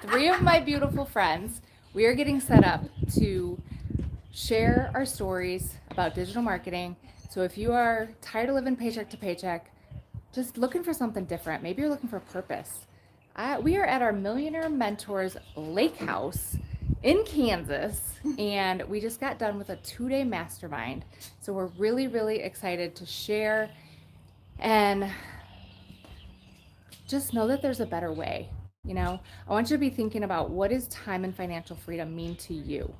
three of my beautiful friends. We are getting set up to share our stories about digital marketing. So if you are tired of living paycheck to paycheck, just looking for something different, maybe you're looking for purpose. We are at our Millionaire Mentors Lake House in Kansas, and we just got done with a 2-day mastermind. So we're really, really excited to share and just know that there's a better way. I want you to be thinking about, what does time and financial freedom mean to you?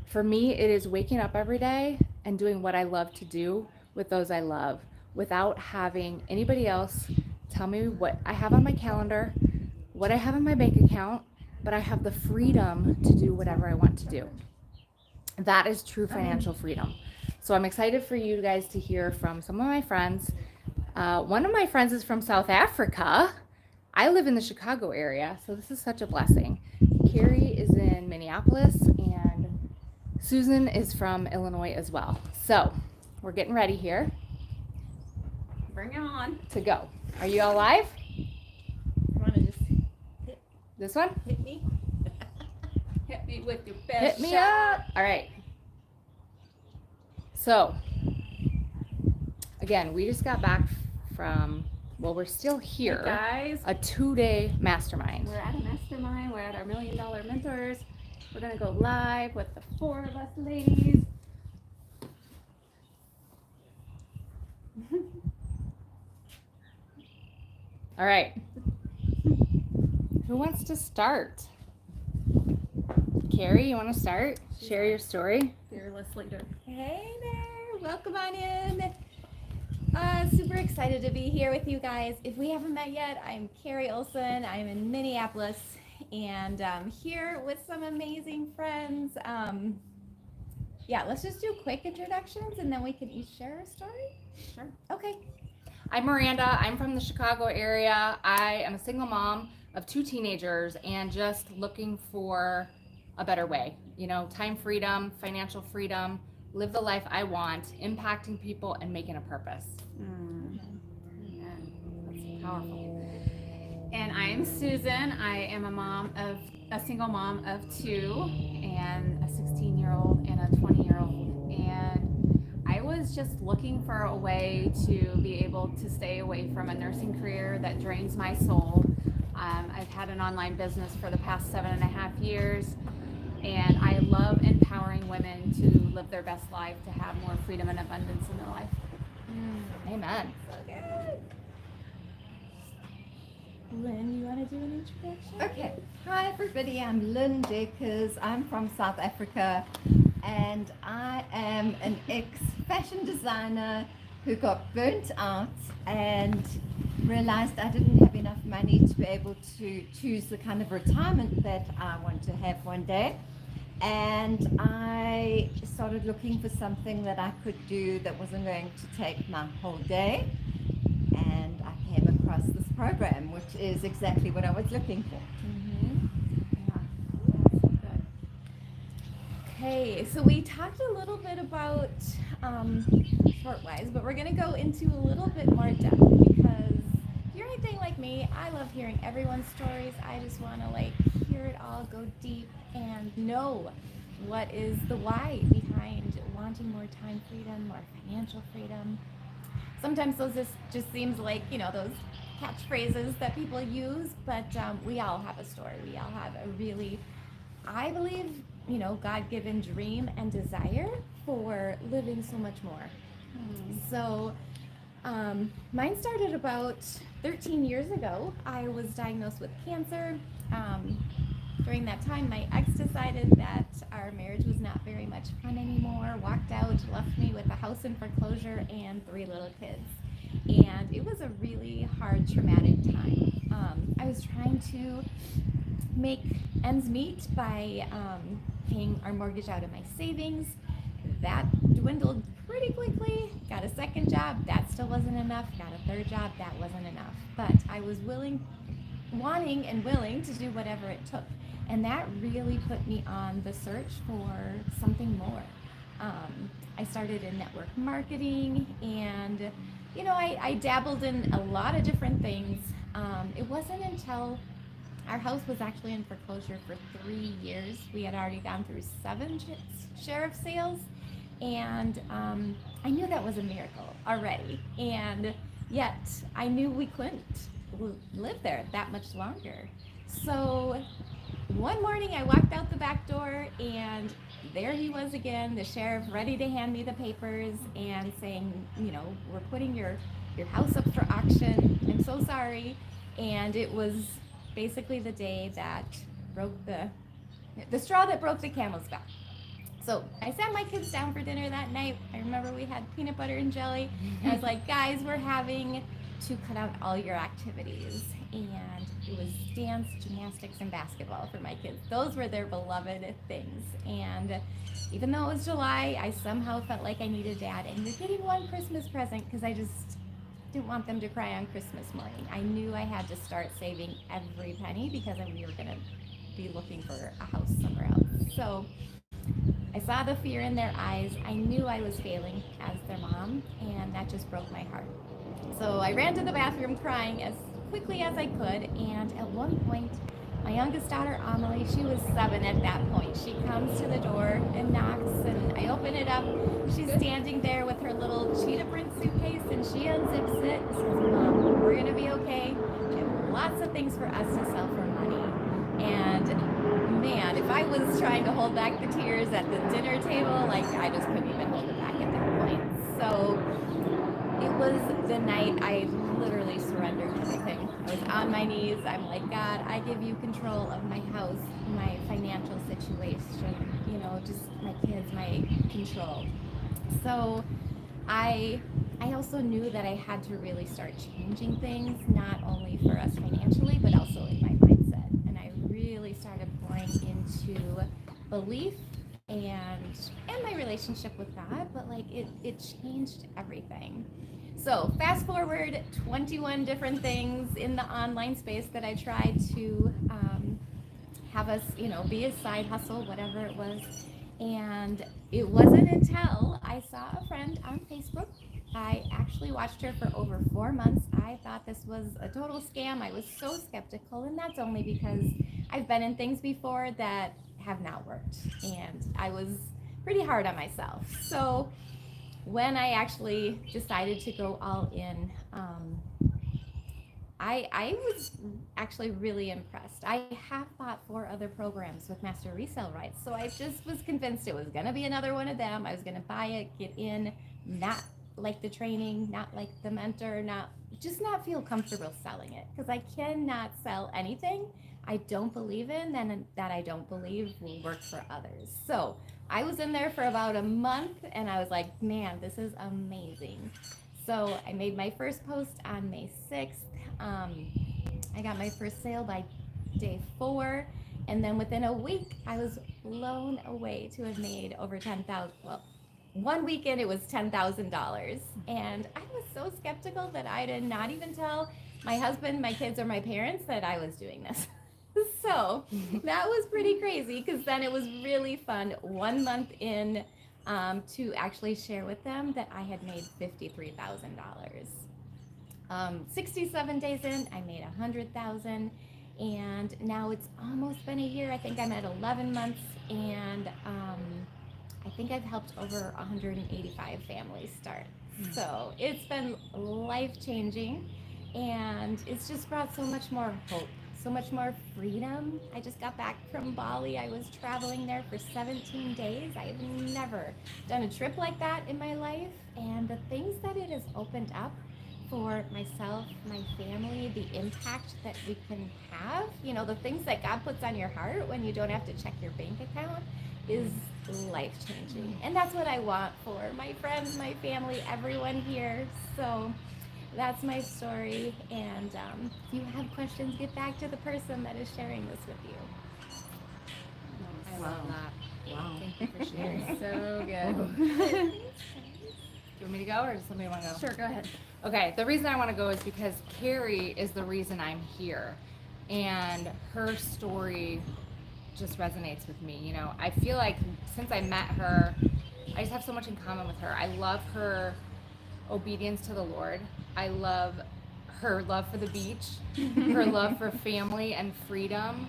For me, it is waking up every day and doing what I love to do with those I love without having anybody else tell me what I have on my calendar, what I have in my bank account, but I have the freedom to do whatever I want to do. That is true financial freedom. So I'm excited for you guys to hear from some of my friends. One of my friends is from South Africa. I live in the Chicago area, so this is such a blessing. Carrie is in Minneapolis, and Susan is from Illinois as well. So we're getting ready here. Bring it on. To go. Are you all live? You want to just This one? hit me? Hit me with your best Hit me shot. up. All right. So, again, we just got back from, well, we're still here. Hey guys, A 2-day mastermind. we're at a mastermind. We're at our $1 Million Mentors. We're going to go live with the 4 of us ladies. All right. Who wants to start? Carrie, you want to start? Share your story. Fearless leader. Hey there, welcome on in. Super excited to be here with you guys. If we haven't met yet, I'm Carrie Olson. I'm in Minneapolis and here with some amazing friends. Yeah, let's just do quick introductions and then we can each share a story. Sure. Okay. I'm Miranda. I'm from the Chicago area. I am a single mom of 2 teenagers and just looking for a better way. Time freedom, financial freedom, live the life I want, impacting people and making a purpose. Yeah, that's powerful. And I'm Susan. I am a single mom of 2, and a 16-year-old and a 20-year-old. And I was just looking for a way to be able to stay away from a nursing career that drains my soul. I've had an online business for the past 7.5 years, and I love empowering women to live their best life, to have more freedom and abundance in their life. Amen. So good. Lynn, you want to do an introduction? Okay. Hi everybody, I'm Lynn Dekers. I'm from South Africa and I am an ex-fashion designer who got burnt out and realized I didn't have enough money to be able to choose the kind of retirement that I want to have one day. And I started looking for something that I could do that wasn't going to take my whole day. And I came across this program, which is exactly what I was looking for. Okay, so we talked a little bit about short-wise, but we're going to go into a little bit more depth because if you're anything like me, I love hearing everyone's stories. I just want to hear it all, go deep, and know what is the why behind wanting more time freedom, more financial freedom. Sometimes those just seems like, those catchphrases that people use, but we all have a story. We all have a really, I believe, God-given dream and desire for living so much more. So mine started about 13 years ago. I was diagnosed with cancer. During that time, my ex decided that our marriage was not very much fun anymore, walked out, left me with a house in foreclosure and 3 little kids. And it was a really hard, traumatic time. I was trying to make ends meet by paying our mortgage out of my savings. That dwindled pretty quickly. Got a second job. That still wasn't enough. Got a third job. That wasn't enough. But I was wanting and willing to do whatever it took. And that really put me on the search for something more. I started in network marketing and, I dabbled in a lot of different things. It wasn't until Our house was actually in foreclosure for 3 years. We had already gone through 7 sheriff sales, and I knew that was a miracle already. And yet, I knew we couldn't live there that much longer. So one morning, I walked out the back door, and there he was again, the sheriff, ready to hand me the papers and saying, you know, we're putting your house up for auction. I'm so sorry. And it was basically the day that broke the straw that broke the camel's back. So I sat my kids down for dinner that night. I remember we had peanut butter and jelly. And I was like, guys, we're having to cut out all your activities. And it was dance, gymnastics, and basketball for my kids. Those were their beloved things. And even though it was July, I somehow felt like I needed Dad. And you're getting one Christmas present, because I just didn't want them to cry on Christmas morning. I knew I had to start saving every penny, because we were going to be looking for a house somewhere else. So I saw the fear in their eyes. I knew I was failing as their mom, and that just broke my heart. So I ran to the bathroom crying as quickly as I could, and at one point, my youngest daughter, Amelie, she was 7 at that point. She comes to the door and knocks, and I open it up. She's standing there with her little cheetah print suitcase, and she unzips it and says, Mom, we're gonna be okay. We have lots of things for us to sell for money. And man, if I was trying to hold back the tears at the dinner table, like I just couldn't even hold it back at that point. So it was the night I literally surrendered everything. I was on my knees. I'm like, God, I give you control of my house, my financial situation, you know, just my kids, my control. So I also knew that I had to really start changing things, not only for us financially, but also in my mindset. And I really started pouring into belief and my relationship with God, but like it changed everything. So fast forward 21 different things in the online space that I tried to have us, you know, be a side hustle, whatever it was. And it wasn't until I saw a friend on Facebook. I actually watched her for over 4 months. I thought this was a total scam. I was so skeptical, and that's only because I've been in things before that have not worked, and I was pretty hard on myself. So when I actually decided to go all in, I was actually really impressed. I have bought 4 other programs with master resale rights, so I just was convinced it was going to be another one of them. I was going to buy it, get in, not like the training, not like the mentor, not feel comfortable selling it, because I cannot sell anything I don't believe in and that I don't believe will work for others. So I was in there for about a month, and I was like, man, this is amazing. So I made my first post on May 6th. I got my first sale by day 4, and then within a week, I was blown away to have made over $10,000. Well, one weekend it was $10,000, and I was so skeptical that I did not even tell my husband, my kids, or my parents that I was doing this. So that was pretty crazy, because then it was really fun 1 month in to actually share with them that I had made $53,000. 67 days in, I made $100,000, and now it's almost been a year. I think I'm at 11 months, and I think I've helped over 185 families start. So it's been life-changing, and it's just brought so much more hope, so much more freedom. I just got back from Bali. I was traveling there for 17 days. I have never done a trip like that in my life, and the things that it has opened up for myself, my family, the impact that we can have, you know, the things that God puts on your heart when you don't have to check your bank account is life-changing. And that's what I want for my friends, my family, everyone here. So that's my story. And if you have questions, get back to the person that is sharing this with you. I love that. Wow. Thank you for sharing. So good. Do you want me to go, or does somebody want to go? Sure, go ahead. Okay, the reason I want to go is because Carrie is the reason I'm here, and her story just resonates with me. You know, I feel like since I met her, I just have so much in common with her. I love her obedience to the Lord. I love her love for the beach, her love for family and freedom.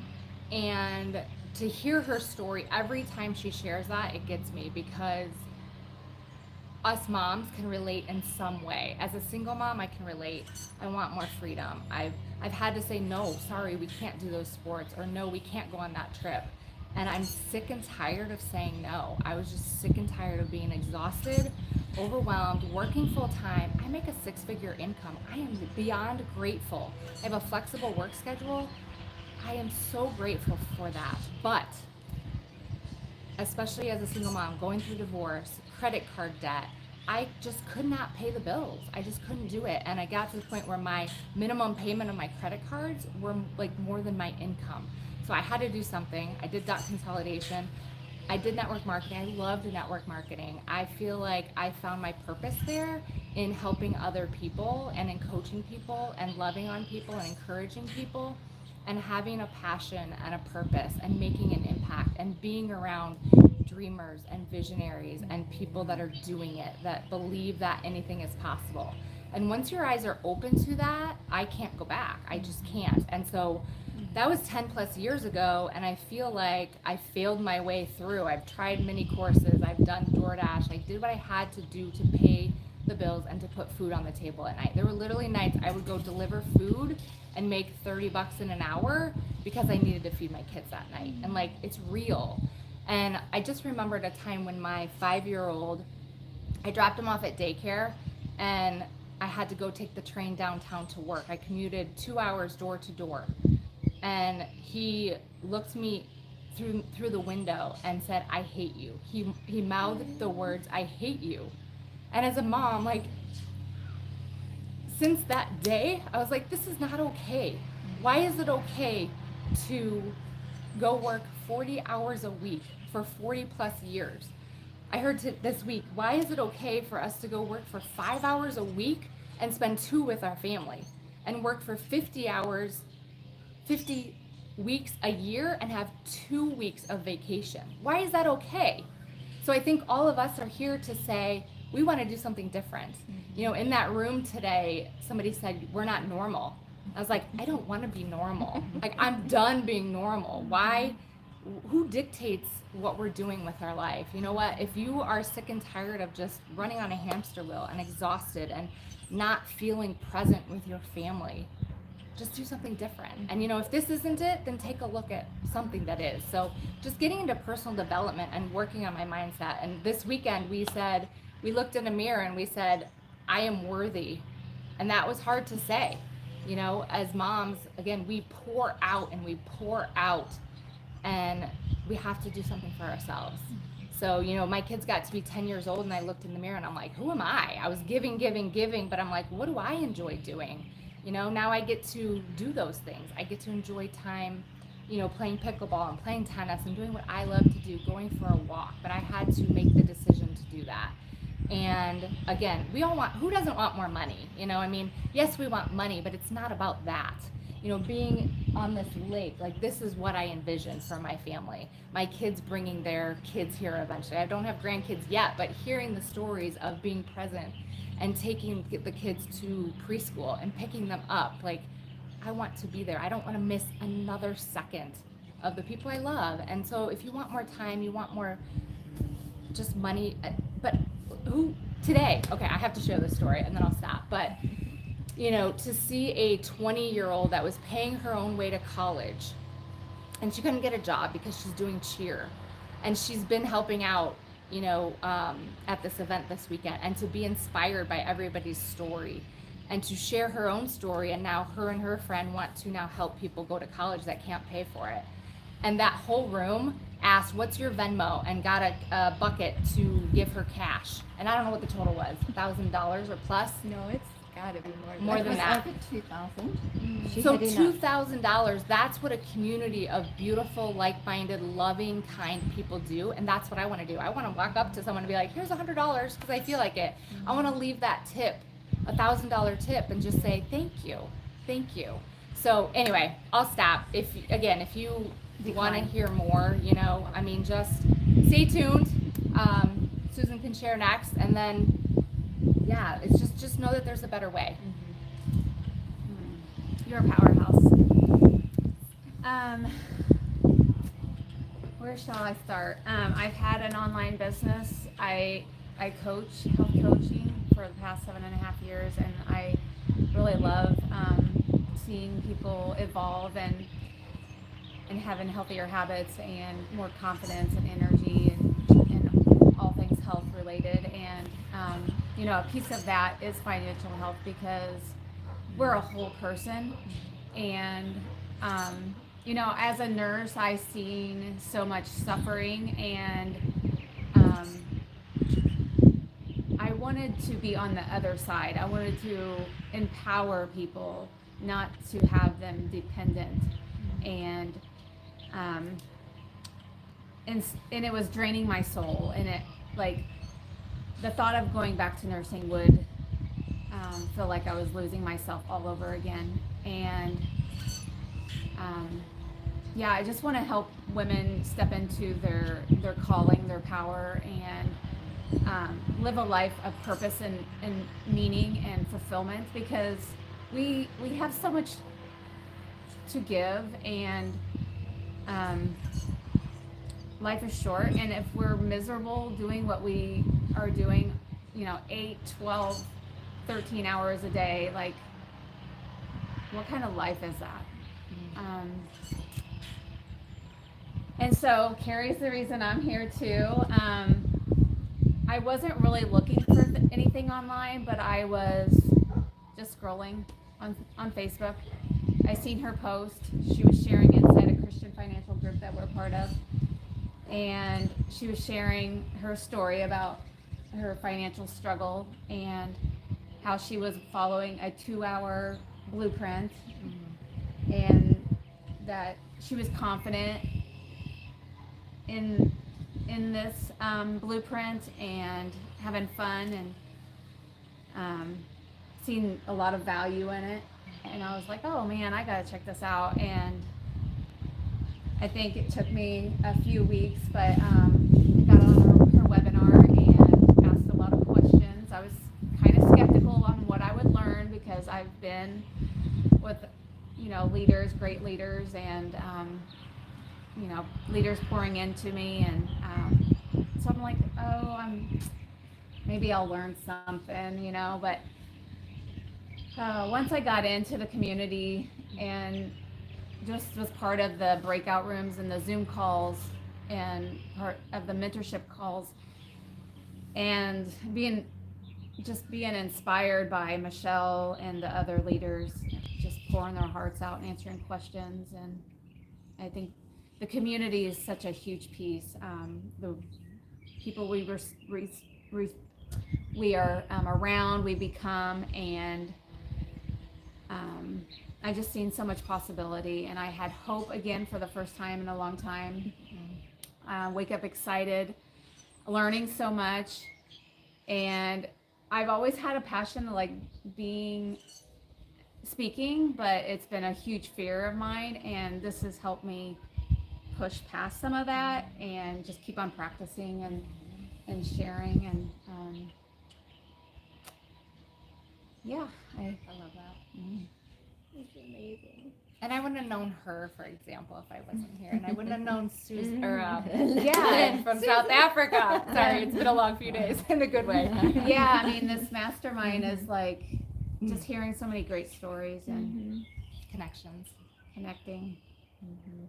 And to hear her story, every time she shares that, it gets me, because us moms can relate in some way. As a single mom, I can relate. I want more freedom. I've had to say, no, sorry, we can't do those sports, or no, we can't go on that trip. And I'm sick and tired of saying no. I was just sick and tired of being exhausted, overwhelmed, working full time. I make a 6-figure income. I am beyond grateful. I have a flexible work schedule. I am so grateful for that. But especially as a single mom, going through divorce, credit card debt, I just could not pay the bills. I just couldn't do it. And I got to the point where my minimum payment on my credit cards were like more than my income. So I had to do something. I did that consolidation. I did network marketing. I loved network marketing. I feel like I found my purpose there in helping other people and in coaching people and loving on people and encouraging people and having a passion and a purpose and making an impact and being around dreamers and visionaries and people that are doing it, that believe that anything is possible. And once your eyes are open to that, I can't go back. I just can't. And so that was 10 plus years ago, and I feel like I failed my way through. I've tried many courses, I've done DoorDash, I did what I had to do to pay the bills and to put food on the table at night. There were literally nights I would go deliver food and make $30 in an hour because I needed to feed my kids that night. And like, it's real. And I just remembered a time when my 5-year-old, I dropped him off at daycare, and I had to go take the train downtown to work. I commuted 2 hours door to door. And he looked me through the window and said, "I hate you." He mouthed the words, "I hate you." And as a mom, like, since that day, I was like, this is not okay. Why is it okay to go work 40 hours a week for 40 plus years? I heard this week, why is it okay for us to go work for 5 hours a week and spend 2 with our family, and work for 50 weeks a year and have 2 weeks of vacation? Why is that okay? So I think all of us are here to say, we want to do something different. You know, in that room today, somebody said, we're not normal. I was like, I don't want to be normal. Like, I'm done being normal. Why? Who dictates what we're doing with our life? You know what? If you are sick and tired of just running on a hamster wheel and exhausted and not feeling present with your family, just do something different. And you know, if this isn't it, then take a look at something that is. So just getting into personal development and working on my mindset. And this weekend we looked in a mirror and we said, I am worthy. And that was hard to say. You know, as moms, again, we pour out and we pour out, and we have to do something for ourselves. So, you know, my kids got to be 10 years old and I looked in the mirror and I'm like, who am I? I was giving, but I'm like, what do I enjoy doing? You know, now I get to do those things. I get to enjoy time, you know, playing pickleball and playing tennis and doing what I love to do, going for a walk. But I had to make the decision to do that. And again, who doesn't want more money? You know, I mean, yes, we want money, but it's not about that. You know, being on this lake, like, this is what I envision for my family. My kids bringing their kids here eventually. I don't have grandkids yet, but hearing the stories of being present and taking the kids to preschool and picking them up, like, I want to be there. I don't want to miss another second of the people I love. And so if you want more time, you want more just money, but who today, okay, I have to share this story and then I'll stop. But you know, to see a 20-year-old that was paying her own way to college, and she couldn't get a job because she's doing cheer, and she's been helping out, you know, at this event this weekend, and to be inspired by everybody's story and to share her own story, and now her and her friend want to now help people go to college that can't pay for it. And that whole room asked, what's your Venmo, and got a bucket to give her cash. And I don't know what the total was, $1,000 or plus. No, it's gotta be More It than was that. over 2,000. She So had enough. $2,000, that's what a community of beautiful, like-minded, loving, kind people do. And that's what I want to do. I want to walk up to someone and be like, here's $100 because I feel like it. I want to leave that tip, $1,000 tip, and just say, thank you. So anyway, I'll stop. If you want to hear more, you know, I mean, just stay tuned. Susan can share next, and then, yeah, it's just know that there's a better way. You're a powerhouse. Where shall I start? I've had an online business. I coach health coaching for the past 7.5 years, and I really love seeing people evolve and having healthier habits and more confidence and energy and all things health related. And you know, a piece of that is financial health, because we're a whole person. And you know, as a nurse, I've seen so much suffering, and I wanted to be on the other side. I wanted to empower people, not to have them dependent. And and it was draining my soul, and it, like, the thought of going back to nursing would feel like I was losing myself all over again. And yeah, I just want to help women step into their calling, their power, and live a life of purpose and meaning and fulfillment, because we have so much to give, and life is short. And if we're miserable doing what we are doing, you know, 8, 12, 13 hours a day, like, what kind of life is that? And so Carrie's the reason I'm here too. I wasn't really looking for anything online, but I was just scrolling on Facebook. I seen her post. She was sharing inside a Christian financial group that we're part of, and she was sharing her story about her financial struggle and how she was following a 2-hour blueprint, and that she was confident in this blueprint and having fun, and seeing a lot of value in it. And I was like, oh man, I gotta check this out. And I think it took me a few weeks, but got on her webinar and asked a lot of questions. I was kind of skeptical on what I would learn, because I've been with, you know, leaders, great leaders, and you know, leaders pouring into me, and so I'm like, oh, maybe I'll learn something, you know. But once I got into the community and just was part of the breakout rooms and the Zoom calls and part of the mentorship calls, and being inspired by Michelle and the other leaders, just pouring their hearts out and answering questions. And I think the community is such a huge piece. The people we are around, we become, and I just seen so much possibility, and I had hope again for the first time in a long time. Wake up excited, learning so much, and I've always had a passion to, like, speaking, but it's been a huge fear of mine, and this has helped me push past some of that and just keep on practicing and sharing. And yeah, I love that. It's amazing. And I wouldn't have known her, for example, if I wasn't here. And I wouldn't have known Susan or Yeah. Lynn from South Africa. Sorry, it's been a long few days in a good way. Yeah, I mean, this mastermind is like just hearing so many great stories and Connections. connecting.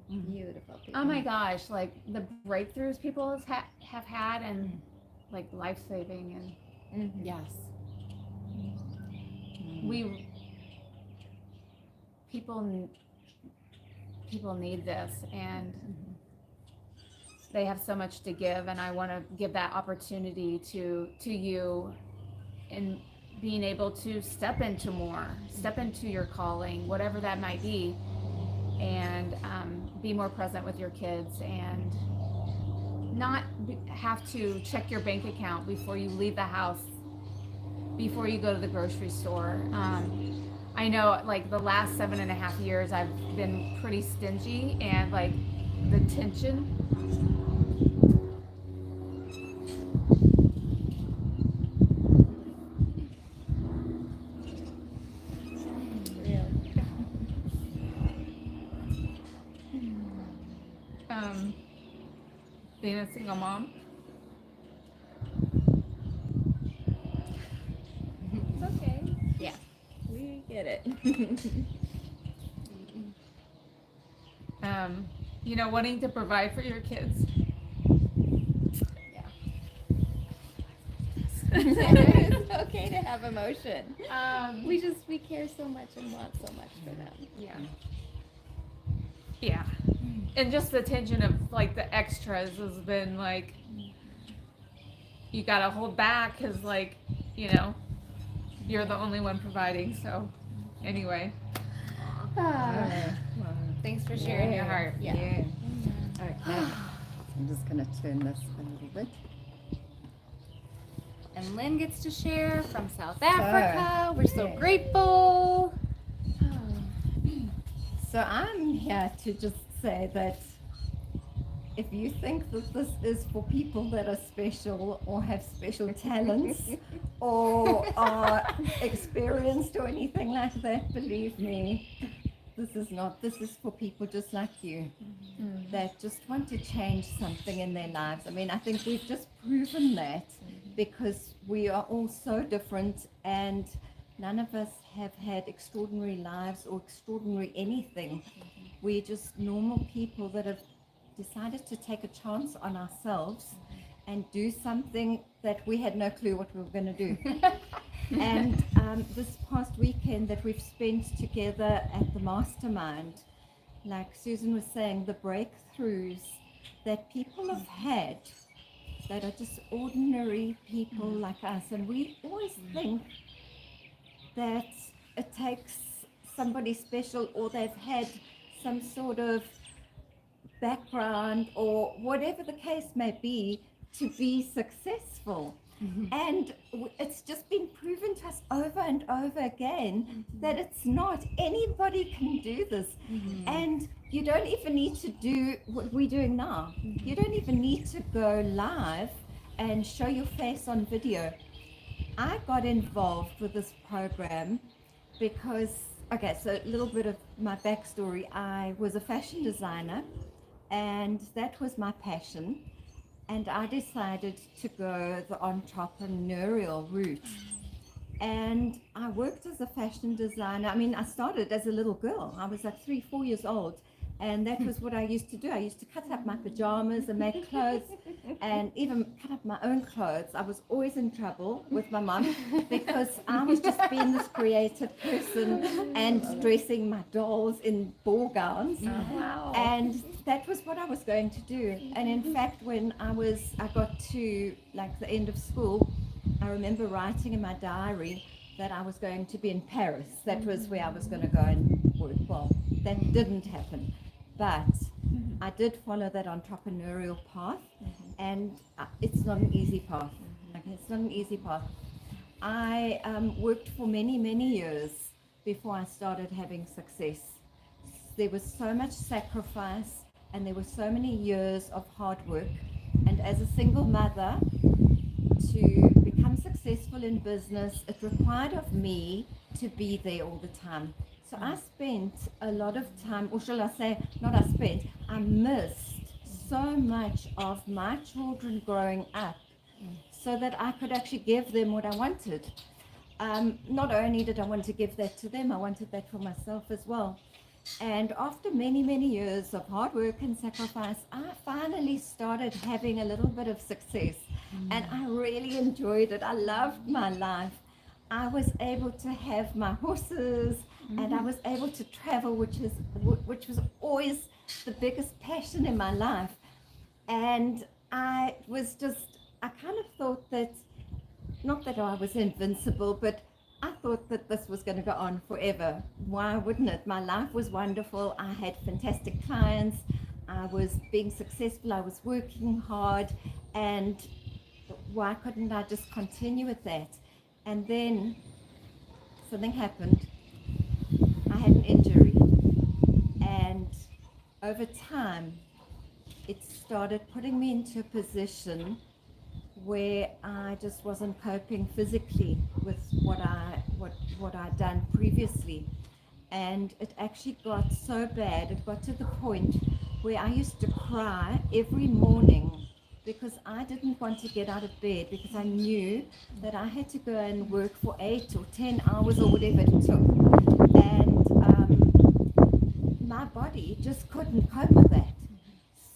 Beautiful. Oh my gosh, like the breakthroughs people have had, and like life-saving, and Yes. people need this, and they have so much to give, and I want to give that opportunity to you, in being able to step into your calling, whatever that might be, and be more present with your kids, and not have to check your bank account before you leave the house, before you go to the grocery store. I know, like, the last 7.5 years I've been pretty stingy, and like the tension. being a single mom? It's okay. Yeah. We get it. Wanting to provide for your kids. It's okay to have emotion. Um, We care so much and want so much for them. yeah, and just the tension of like the extras has been like you gotta hold back because you're the only one providing. So anyway, Thanks for sharing your heart. Yeah. Okay. I'm just going to turn this a little bit. And Lynn gets to share from South Africa. We're so yeah. grateful. So I'm here to just say that if you think that this is for people that are special or have special talents or are experienced or anything like that, believe me, this is not. This is for people just like you that just want to change something in their lives. I mean, I think we've just proven that because we are all so different and none of us have had extraordinary lives or extraordinary anything. We're just normal people that have decided to take a chance on ourselves and do something that we had no clue what we were going to do. And this past weekend that we've spent together at the mastermind, like Susan was saying, the breakthroughs that people have had that are just ordinary people like us. And we always think that it takes somebody special or they've had some sort of background or whatever the case may be to be successful. And it's just been proven to us over and over again that it's not. Anybody can do this. And you don't even need to do what we're doing now. You don't even need to go live and show your face on video. I got involved with this program because, okay, so a little bit of my backstory. I was a fashion designer and that was my passion. And I decided to go the entrepreneurial route. And I worked as a fashion designer. I mean, I started as a little girl. I was like 3-4 years old. And that was what I used to do. I used to cut up my pajamas and make clothes and even cut up my own clothes. I was always in trouble with my mum because I was just being this creative person and dressing my dolls in ball gowns. Wow. And that was what I was going to do. And in fact, when I got to like the end of school, I remember writing in my diary that I was going to be in Paris. That was where I was going to go and work. Well, that didn't happen. But I did follow that entrepreneurial path, and it's not an easy path. Okay, it's not an easy path. I worked for many, many years before I started having success. There was so much sacrifice, and there were so many years of hard work. And as a single mother, to become successful in business, it required of me to be there all the time. So I spent a lot of time, or shall I say, not I spent, I missed so much of my children growing up so that I could actually give them what I wanted. Not only did I want to give that to them, I wanted that for myself as well. And after many, many years of hard work and sacrifice, I finally started having a little bit of success. And I really enjoyed it. I loved my life. I was able to have my horses and I was able to travel, which was always the biggest passion in my life. And I kind of thought that, not that I was invincible, but I thought that this was going to go on forever. Why wouldn't it? My life was wonderful. I had fantastic clients. I was being successful. I was working hard. And why couldn't I just continue with that? And then something happened. I had an injury. And over time, it started putting me into a position where I just wasn't coping physically with what I'd done previously. And it actually got so bad, it got to the point where I used to cry every morning because I didn't want to get out of bed because I knew that I had to go and work for 8 or 10 hours or whatever it took. And my body just couldn't cope with that.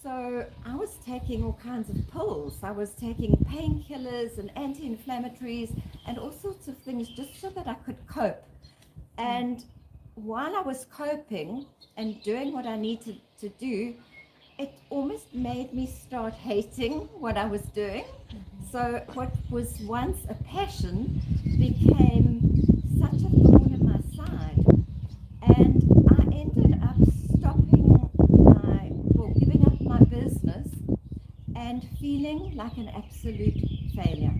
So I was taking all kinds of pills. I was taking painkillers and anti-inflammatories and all sorts of things just so that I could cope. And while I was coping and doing what I needed to do, it almost made me start hating what I was doing. So what was once a passion became such a thorn in my side. And I ended up giving up my business and feeling like an absolute failure.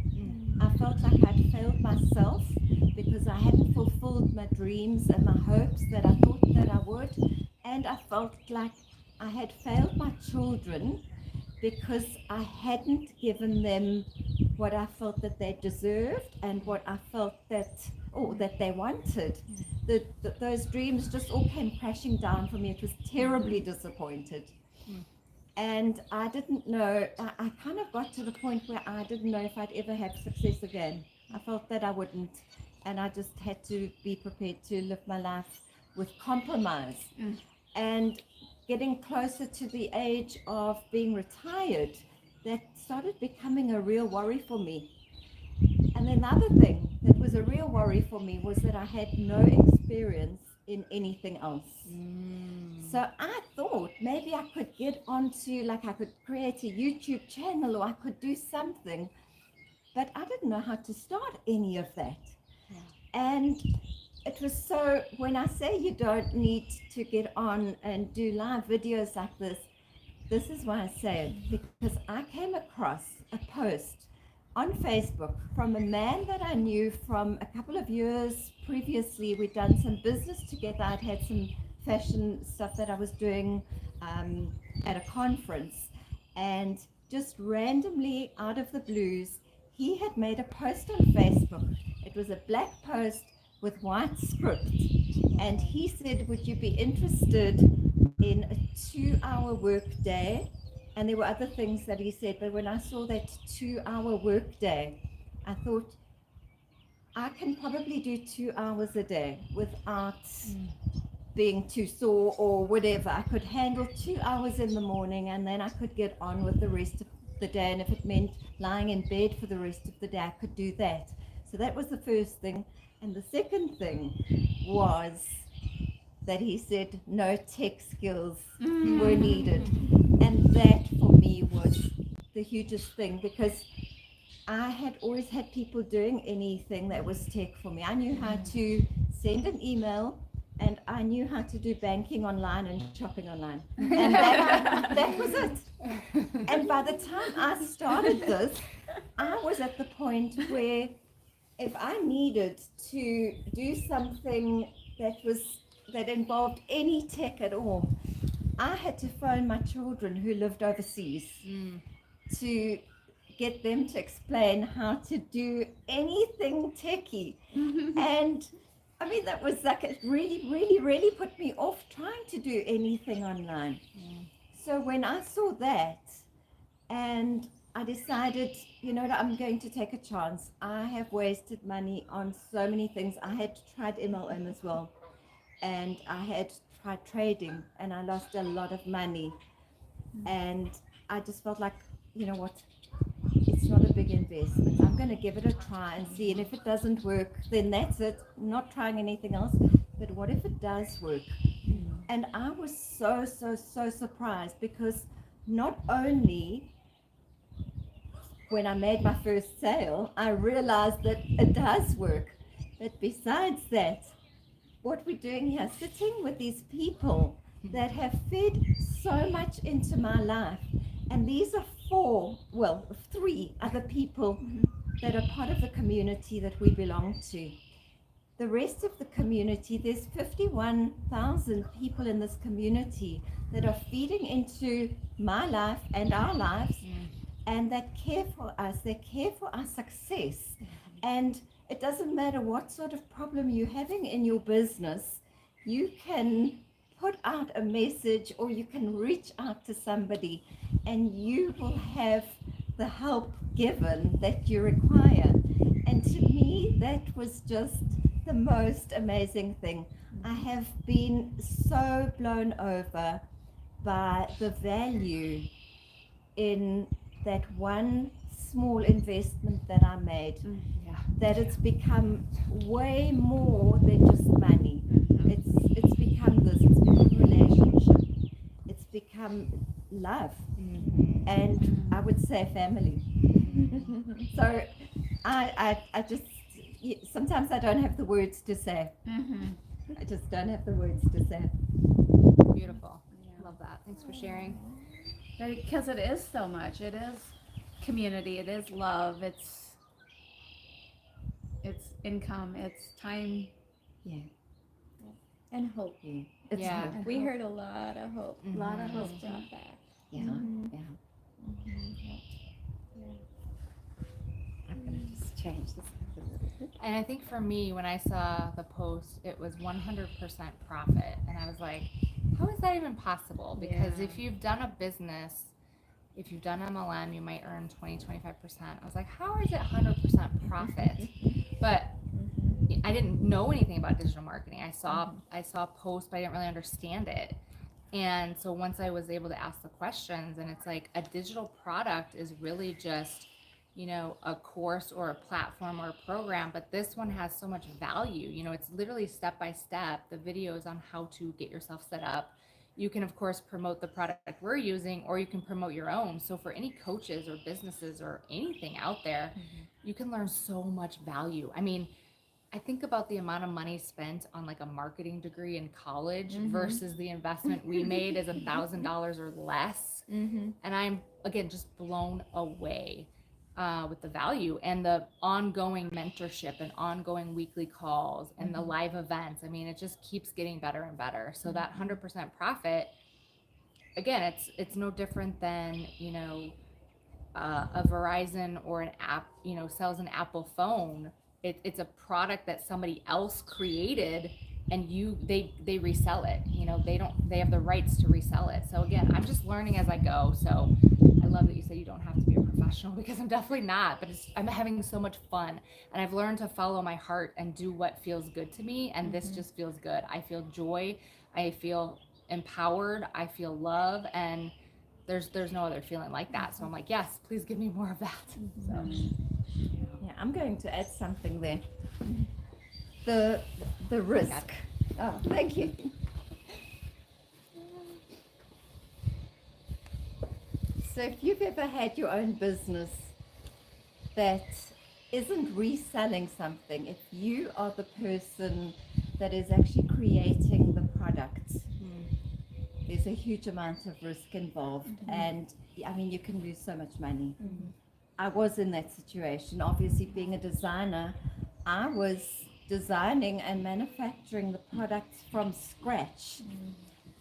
I felt like I'd failed myself because I hadn't fulfilled my dreams and my hopes that I thought that I would. And I felt like I had failed my children because I hadn't given them what I felt that they deserved and what I felt that they wanted. Those dreams just all came crashing down for me. It was terribly disappointed. And I didn't know, I kind of got to the point where I didn't know if I'd ever have success again. I felt that I wouldn't. And I just had to be prepared to live my life with compromise. And getting closer to the age of being retired, that started becoming a real worry for me. And another thing that was a real worry for me was that I had no experience in anything else. So I thought maybe I could get onto, like I could create a YouTube channel or I could do something, but I didn't know how to start any of that. And it was so, when I say you don't need to get on and do live videos like this is why I say it, because I came across a post on Facebook from a man that I knew from a couple of years previously. We'd done some business together. I'd had some fashion stuff that I was doing at a conference, and just randomly out of the blues, he had made a post on Facebook. It was a black post with white script, and he said, would you be interested in a 2-hour work day? And there were other things that he said, but when I saw that 2-hour work day, I thought, I can probably do 2 hours a day without being too sore or whatever. I could handle 2 hours in the morning, and then I could get on with the rest of the day. And if it meant lying in bed for the rest of the day, I could do that. So that was the first thing. And the second thing was that he said no tech skills were needed. And that for me was the hugest thing, because I had always had people doing anything that was tech for me. I knew how to send an email, and I knew how to do banking online and shopping online. And that was it. And by the time I started this, I was at the point where if I needed to do something that involved any tech at all, I had to phone my children who lived overseas to get them to explain how to do anything techie. And I mean, that was like, it really, really, really put me off trying to do anything online. So when I saw that, and I decided, you know, I'm going to take a chance. I have wasted money on so many things. I had tried MLM as well, and I had tried trading, and I lost a lot of money. And I just felt like, you know what, it's not a big investment. I'm going to give it a try and see. And if it doesn't work, then that's it. I'm not trying anything else. But what if it does work? And I was so surprised, because not only when I made my first sale, I realized that it does work. But besides that, what we're doing here, sitting with these people that have fed so much into my life, and these are 3 other people that are part of the community that we belong to. The rest of the community, there's 51,000 people in this community that are feeding into my life and our lives, and that care for us, they care for our success. And it doesn't matter what sort of problem you're having in your business, you can put out a message or you can reach out to somebody and you will have the help given that you require. And to me, that was just the most amazing thing. I have been so blown over by the value in that one small investment that I made, Yeah. that it's become way more than just money. It's become this, it's become relationship, it's become love, and I would say family. So I just, sometimes I don't have the words to say. I just don't have the words to say. Beautiful. Love that. Thanks for sharing. Because it is so much. It is community. It is love. It's income. It's time. Yeah. And hope. It's Yeah. hope. We heard a lot of hope. Mhm. A lot of hope drop back. Yeah, Mhm. yeah. Yeah. I'm gonna just change this a little bit. And I think for me, when I saw the post, it was 100% profit. And I was like, how is that even possible? Because Yeah. if you've done a business, if you've done MLM, you might earn 20-25%. I was like, how is it 100% profit? But I didn't know anything about digital marketing. I saw a post, but I didn't really understand it. And so once I was able to ask the questions, and it's like a digital product is really just, you know, a course or a platform or a program, but this one has so much value. You know, it's literally step by step, the videos on how to get yourself set up. You can, of course, promote the product we're using, or you can promote your own. So for any coaches or businesses or anything out there, you can learn so much value. I mean, I think about the amount of money spent on like a marketing degree in college versus the investment we made is $1,000 or less. Mm-hmm. And I'm, again, just blown away with the value and the ongoing mentorship and ongoing weekly calls and the live events. I mean, it just keeps getting better and better. So that 100% profit, again, it's no different than, you know, a Verizon or an app, you know, sells an Apple phone. It's a product that somebody else created, and they resell it. You know, they have the rights to resell it. So again, I'm just learning as I go. So I love that you said you don't have to be a professional, because I'm definitely not. But I'm having so much fun, and I've learned to follow my heart and do what feels good to me. And this just feels good. I feel joy. I feel empowered. I feel love, and there's no other feeling like that. So I'm like, yes, please give me more of that. So Yeah, I'm going to add something there. The risk. Oh, thank you. So if you've ever had your own business that isn't reselling something, if you are the person that is actually creating the product, there's a huge amount of risk involved, and I mean, you can lose so much money. I was in that situation. Obviously, being a designer, I was designing and manufacturing the products from scratch,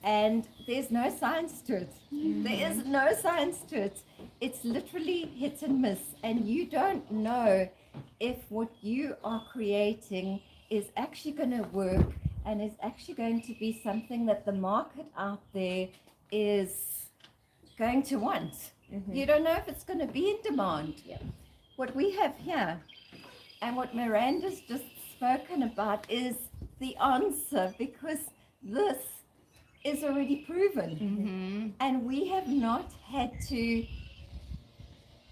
and there's no science to it. There is no science to it. It's literally hit and miss, and you don't know if what you are creating is actually going to work and is actually going to be something that the market out there is going to want. You don't know if it's going to be in demand. What we have here and what Miranda's just spoken about is the answer, because this is already proven. And we have not had to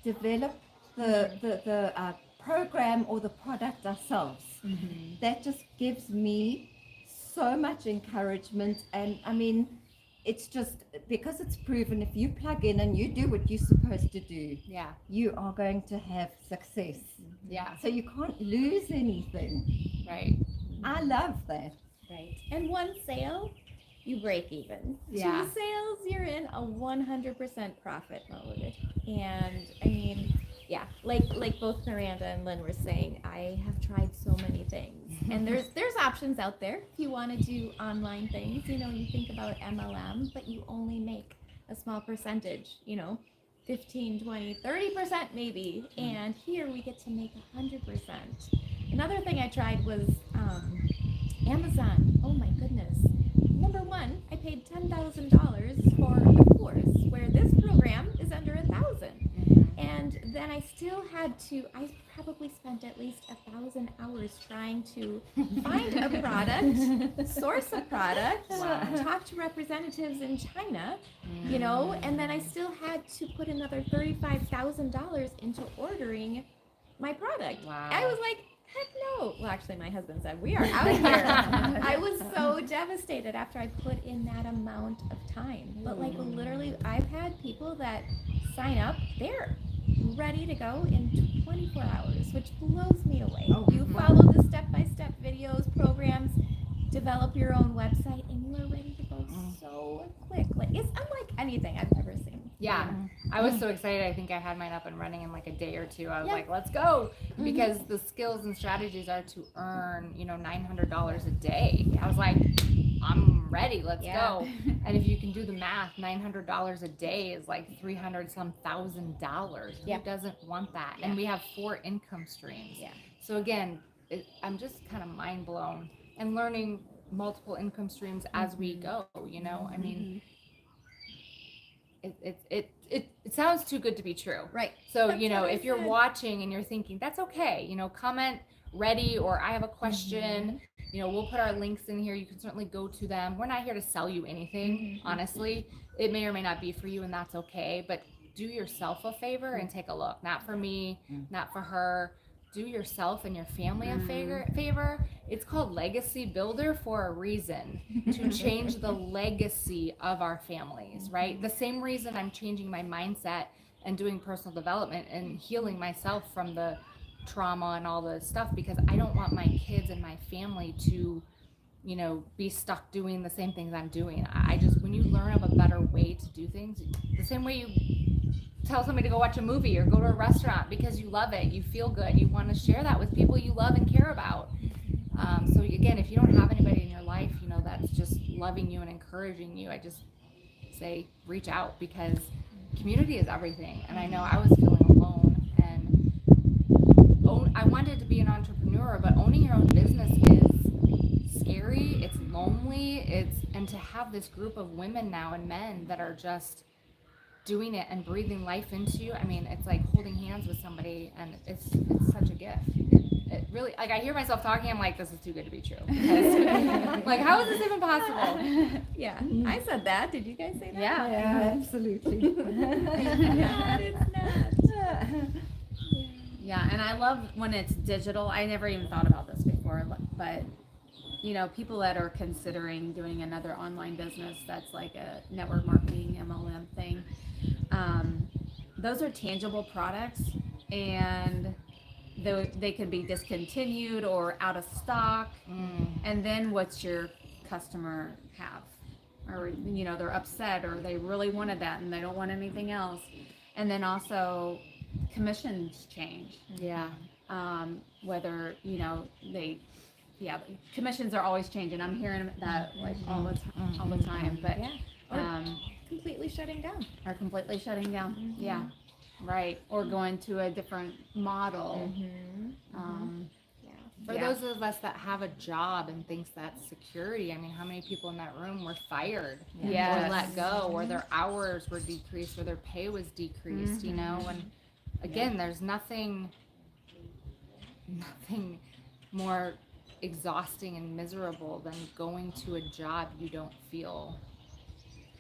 develop the program or the product ourselves. That just gives me so much encouragement. And I mean, it's just because it's proven, if you plug in and you do what you're supposed to do, yeah, you are going to have success. yeah, So you can't lose anything. right, I love that. Right. And one sale, you break even. Yeah. 2 sales, you're in a 100% profit mode. And I mean, yeah, like both Miranda and Lynn were saying, I have tried so many things. And there's options out there if you want to do online things. You know, you think about MLM, but you only make a small percentage, you know, 15, 20, 30% maybe. And here we get to make 100%. Another thing I tried was Amazon. Oh my goodness. number one, I paid $10,000 for a course where this program is under 1,000. And then I still had to, I probably spent at least 1,000 hours trying to find a product, source a product, talk to representatives in China, you know, and then I still had to put another $35,000 into ordering my product. Wow. I was like, heck no. Well, actually, my husband said, we are out here. I was so devastated after I put in that amount of time. But like literally, I've had people that sign up, they're ready to go in 24 hours, which blows me away. Oh, You wow. follow the step-by-step videos, programs, develop your own website, and you are ready to go so quick. Like it's unlike anything I've ever seen. Yeah, I was so excited. I think I had mine up and running in like a day or two. I was Yeah. like, let's go. Because the skills and strategies are to earn, you know, $900 a day. I was like, I'm ready. Let's Yeah. go. And if you can do the math, $900 a day is like 300 some $1,000. Yeah. Who doesn't want that? Yeah. And we have 4 income streams. Yeah. So again, I'm just kind of mind blown and learning multiple income streams as we go, you know? I mean, it sounds too good to be true. Right. So, That's you know, what I if you're said. watching and you're thinking, that's okay, you know, comment ready or I have a question, you know, we'll put our links in here. You can certainly go to them. We're not here to sell you anything, honestly. It may or may not be for you, and that's okay. But do yourself a favor and take a look. Not for me, not for her. Do yourself and your family a favor. It's called Legacy Builder for a reason, to change the legacy of our families, right? The same reason I'm changing my mindset and doing personal development and healing myself from the trauma and all the stuff, because I don't want my kids and my family to, you know, be stuck doing the same things I'm doing. I just, when you learn of a better way to do things, the same way you tell somebody to go watch a movie or go to a restaurant because you love it, you feel good, you want to share that with people you love and care about. So again, if you don't have anybody in your life, you know, that's just loving you and encouraging you, I just say reach out, because community is everything. And I know I was feeling alone, and I wanted to be an entrepreneur, but owning your own business is scary, it's lonely, and to have this group of women now and men that are just doing it and breathing life into you. I mean, it's like holding hands with somebody, and it's such a gift. It really, like, I hear myself talking, I'm like, this is too good to be true. Because, like, how is this even possible? Yeah. I said that. Did you guys say that? Yeah. Yeah, absolutely. God, it's not. Yeah, and I love when it's digital. I never even thought about this before, but you know, people that are considering doing another online business that's like a network marketing MLM thing, those are tangible products, and they can be discontinued or out of stock. And then what's your customer have? Or, you know, they're upset, or they really wanted that and they don't want anything else. And then also commissions change. Yeah. Whether, you know, commissions are always changing. I'm hearing that like all the time, but Yeah. Completely shutting down. are completely shutting down. Yeah, right. Or going to a different model. Yeah. For Yeah. those of us that have a job and thinks that's security, I mean, how many people in that room were fired Yes. or let go, or their hours were decreased, or their pay was decreased, you know? And again, there's nothing more exhausting and miserable than going to a job you don't feel,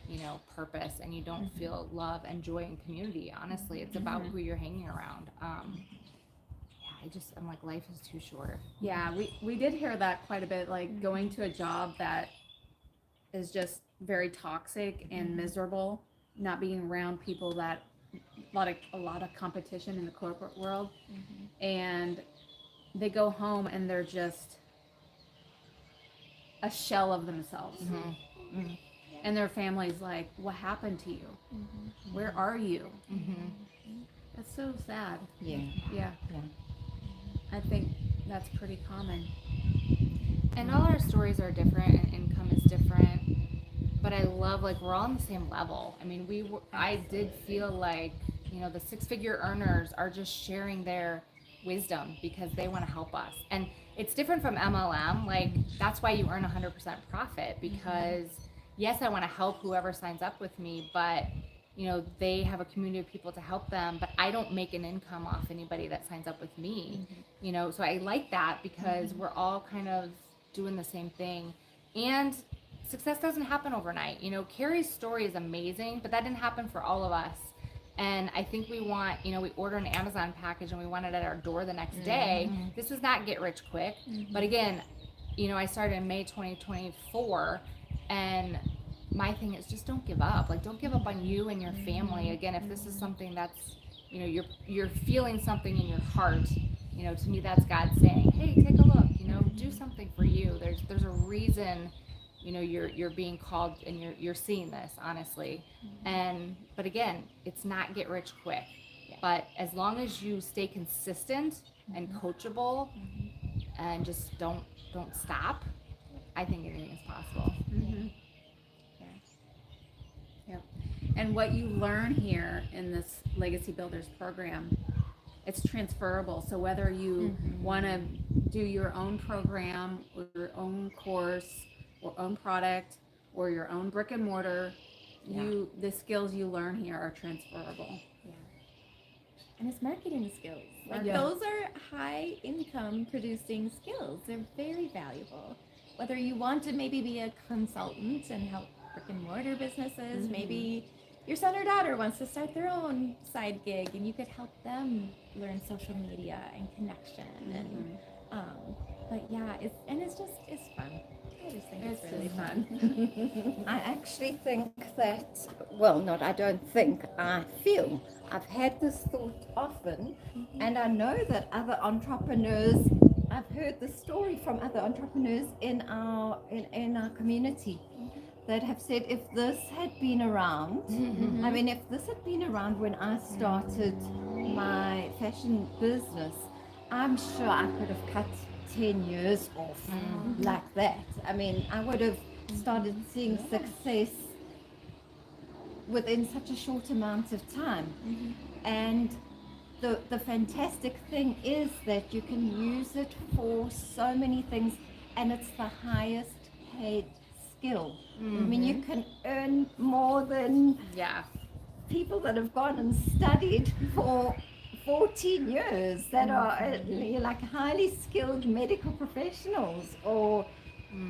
you know, purpose, and you don't feel love and joy and community. Honestly, it's about who you're hanging around. I'm like, life is too short. Yeah, we did hear that quite a bit, like going to a job that is just very toxic and miserable, not being around people that a lot of competition in the corporate world, and they go home and they're just a shell of themselves. And their family's like, what happened to you? Where are you? That's so sad. Yeah. Yeah. I think that's pretty common. And all our stories are different, and income is different. But I love, like, we're all on the same level. I mean, I did feel like, you know, the 6-figure earners are just sharing their wisdom because they want to help us. And it's different from MLM. Like, that's why you earn 100% profit, because yes, I want to help whoever signs up with me, but you know, they have a community of people to help them, but I don't make an income off anybody that signs up with me. You know, so I like that because we're all kind of doing the same thing. And success doesn't happen overnight. You know, Carrie's story is amazing, but that didn't happen for all of us. And I think we want, you know, we order an Amazon package and we want it at our door the next day. This was not get rich quick. But again, you know, I started in May 2024, and my thing is just don't give up. Like, don't give up on you and your family. Again, if this is something that's, you know, you're feeling something in your heart, you know, to me that's God saying, hey, take a look, you know, do something for you. There's a reason, you know, you're being called, and you're seeing this, honestly. And but again, it's not get rich quick. But as long as you stay consistent and coachable and just don't stop, I think anything is possible. And what you learn here in this Legacy Builders program, it's transferable. So whether you want to do your own program or your own course or own product or your own brick and mortar, the skills you learn here are transferable. And it's marketing skills. Like, Yeah. those are high income producing skills. They're very valuable. Whether you want to maybe be a consultant and help brick and mortar businesses, maybe your son or daughter wants to start their own side gig and you could help them learn social media and connection. And but yeah, it's fun. I just think it's really fun. I actually think that, well, not I don't think, I feel, I've had this thought often, and I know that other entrepreneurs, I've heard the story from other entrepreneurs in our community that have said, if this had been around, I mean, if this had been around when I started my fashion business, I'm sure I could have cut 10 years off like that. I mean, I would have started seeing success within such a short amount of time. And the fantastic thing is that you can use it for so many things, and it's the highest paid skill. I mean, you can earn more than people that have gone and studied for 14 years that are like highly skilled medical professionals or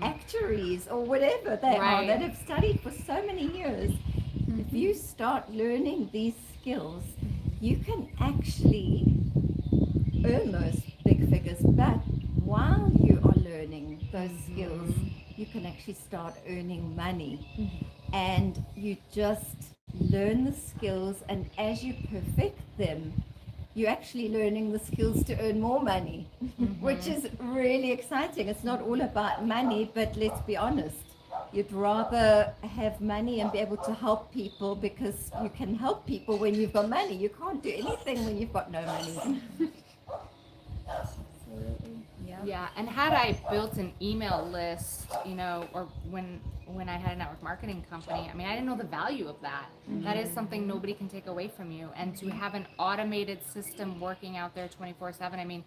actuaries or whatever they are that have studied for so many years. If you start learning these skills, you can actually earn those big figures. But while you are learning those skills, you can actually start earning money. And you just learn the skills, and as you perfect them, you're actually learning the skills to earn more money, which is really exciting. It's not all about money, but let's be honest, you'd rather have money and be able to help people, because you can help people when you've got money. You can't do anything when you've got no money. Yeah, and had I built an email list, you know, or when I had a network marketing company, I mean, I didn't know the value of that. That is something nobody can take away from you. And to have an automated system working out there 24/7, I mean,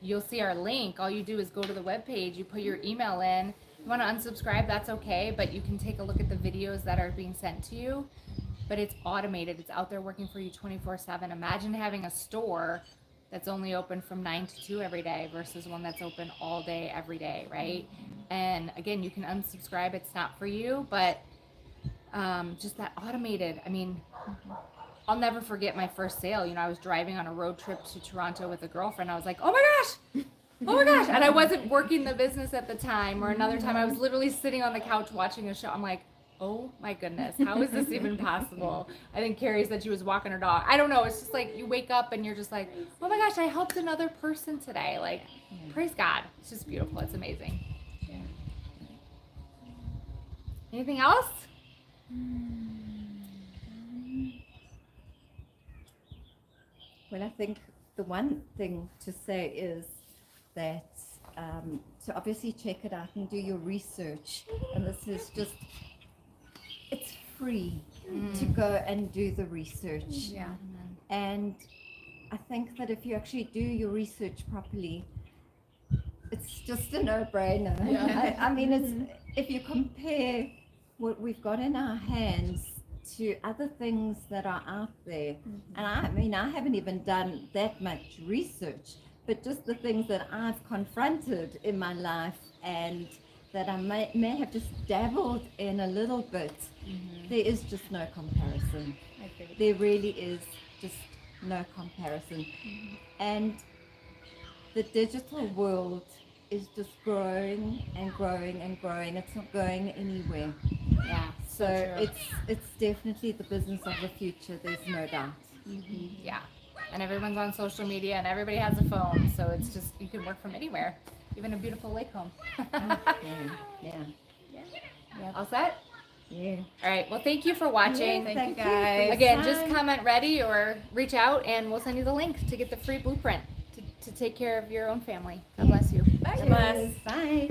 you'll see our link. All you do is go to the webpage, you put your email in. You want to unsubscribe, that's okay, but you can take a look at the videos that are being sent to you. But it's automated. It's out there working for you 24/7. Imagine having a store that's only open from 9 to 2 every day versus one that's open all day, every day, right? And again, you can unsubscribe. It's not for you, but just that automated. I mean, I'll never forget my first sale. You know, I was driving on a road trip to Toronto with a girlfriend. I was like, oh my gosh. And I wasn't working the business at the time. Or another time I was literally sitting on the couch watching a show. I'm like, oh my goodness, how is this even possible? I think Carrie said she was walking her dog. I don't know. It's just like you wake up and you're just like, oh my gosh, I helped another person today. Like, praise God. It's just beautiful. It's amazing. Anything else? Well, I think the one thing to say is that to obviously check it out and do your research. And this is just, it's free to go and do the research. Yeah. And I think that if you actually do your research properly, it's just a no-brainer. Yeah. I mean, it's if you compare what we've got in our hands to other things that are out there, and I mean, I haven't even done that much research, but just the things that I've confronted in my life and that I may have just dabbled in a little bit, there is just no comparison. I agree. There really is just no comparison. And the digital world is just growing and growing and growing. It's not going anywhere. Yeah. So true. it's definitely the business of the future, there's no doubt. Yeah. And everyone's on social media and everybody has a phone. So it's just, you can work from anywhere, even a beautiful lake home. Yeah. All set? Yeah. All right. Well, thank you for watching. Yeah, Thank you, for your guys. Again, just time. comment ready or reach out and we'll send you the link to get the free blueprint to take care of your own family. God bless you. Bye. Bless. Bye.